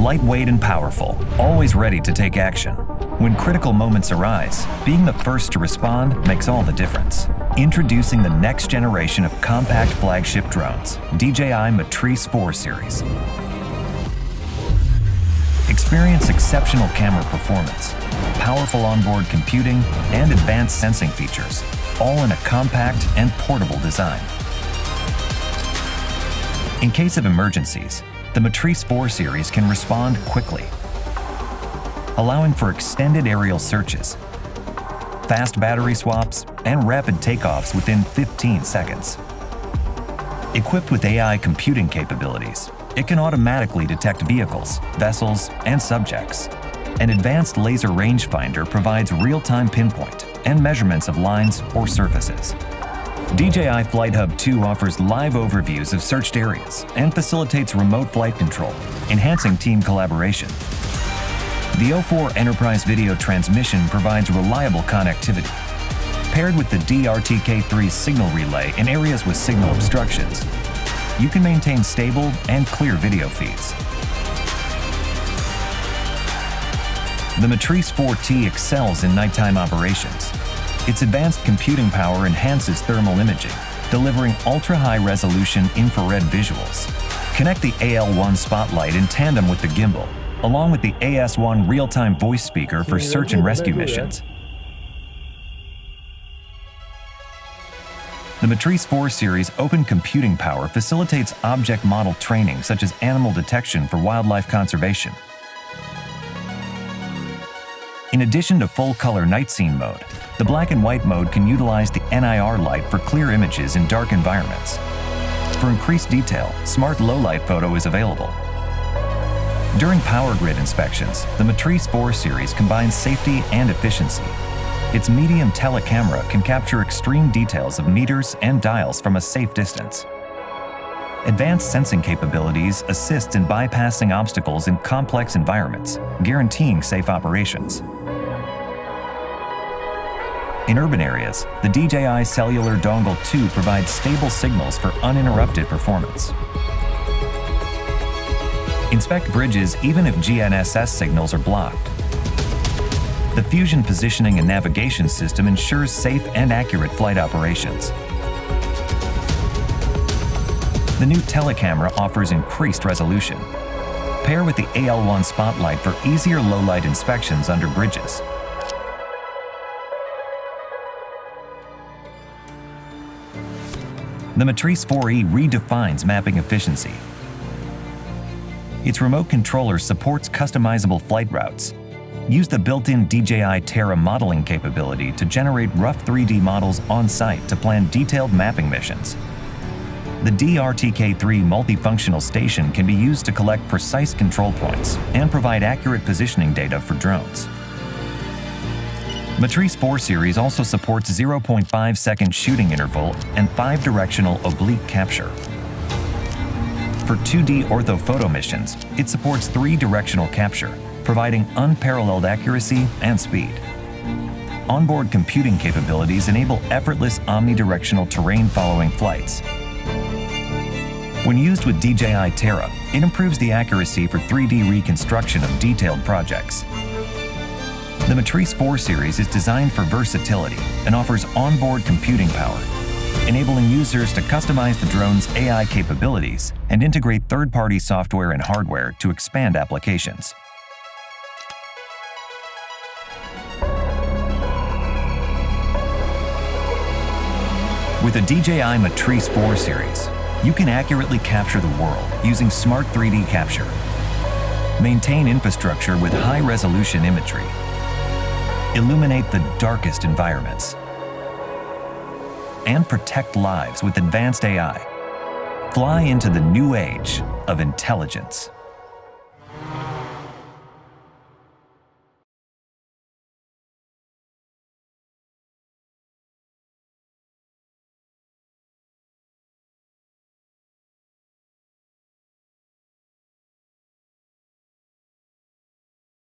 Lightweight and powerful, always ready to take action. When critical moments arise, being the first to respond makes all the difference. Introducing the next generation of compact flagship drones, DJI Matrice 4 series. Experience exceptional camera performance, powerful onboard computing, and advanced sensing features, all in a compact and portable design. In case of emergencies, the Matrice 4 series can respond quickly, allowing for extended aerial searches, fast battery swaps, and rapid takeoffs within 15 seconds. Equipped with AI computing capabilities, it can automatically detect vehicles, vessels, and subjects. An advanced laser rangefinder provides real-time pinpoint and measurements of lines or surfaces. DJI Flight Hub 2 offers live overviews of searched areas and facilitates remote flight control, enhancing team collaboration. The O4 Enterprise Video Transmission provides reliable connectivity. Paired with the DRTK3 signal relay in areas with signal obstructions, you can maintain stable and clear video feeds. The Matrice 4T excels in nighttime operations. Its advanced computing power enhances thermal imaging, delivering ultra-high-resolution infrared visuals. Connect the AL1 spotlight in tandem with the gimbal, along with the AS1 real-time voice speaker for search and rescue missions. The Matrice 4 series open computing power facilitates object model training such as animal detection for wildlife conservation. In addition to full-color night scene mode, the black and white mode can utilize the NIR light for clear images in dark environments. For increased detail, Smart Low-Light Photo is available. During power grid inspections, the Matrice 4 series combines safety and efficiency. Its medium telecamera can capture extreme details of meters and dials from a safe distance. Advanced sensing capabilities assist in bypassing obstacles in complex environments, guaranteeing safe operations. In urban areas, the DJI Cellular Dongle 2 provides stable signals for uninterrupted performance. Inspect bridges even if GNSS signals are blocked. The Fusion Positioning and Navigation System ensures safe and accurate flight operations. The new telecamera offers increased resolution. Pair with the AL1 spotlight for easier low-light inspections under bridges. The Matrice 4E redefines mapping efficiency. Its remote controller supports customizable flight routes. Use the built-in DJI Terra modeling capability to generate rough 3D models on-site to plan detailed mapping missions. The DRTK3 multifunctional station can be used to collect precise control points and provide accurate positioning data for drones. Matrice 4 series also supports 0.5-second shooting interval and 5-directional oblique capture. For 2D orthophoto missions, it supports 3-directional capture, providing unparalleled accuracy and speed. Onboard computing capabilities enable effortless omnidirectional terrain-following flights. When used with DJI Terra, it improves the accuracy for 3D reconstruction of detailed projects. The Matrice 4 series is designed for versatility and offers onboard computing power, enabling users to customize the drone's AI capabilities and integrate third-party software and hardware to expand applications. With the DJI Matrice 4 series, you can accurately capture the world using smart 3D capture, maintain infrastructure with high-resolution imagery, illuminate the darkest environments, and protect lives with advanced AI. Fly into the new age of intelligence.